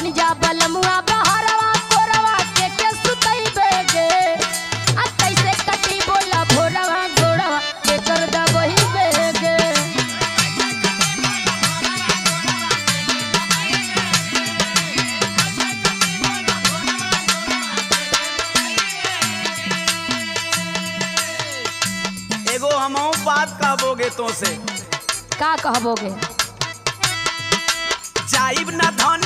बन जा बलमुआ बहरवा कोरवा के सुतई बेगे आ कैसे कटी बोला भोरवा गोड़वा के कर दबही बेगे। एगो हमहू बात कहबोगे तो से का कहबोगे? जाइब ना धन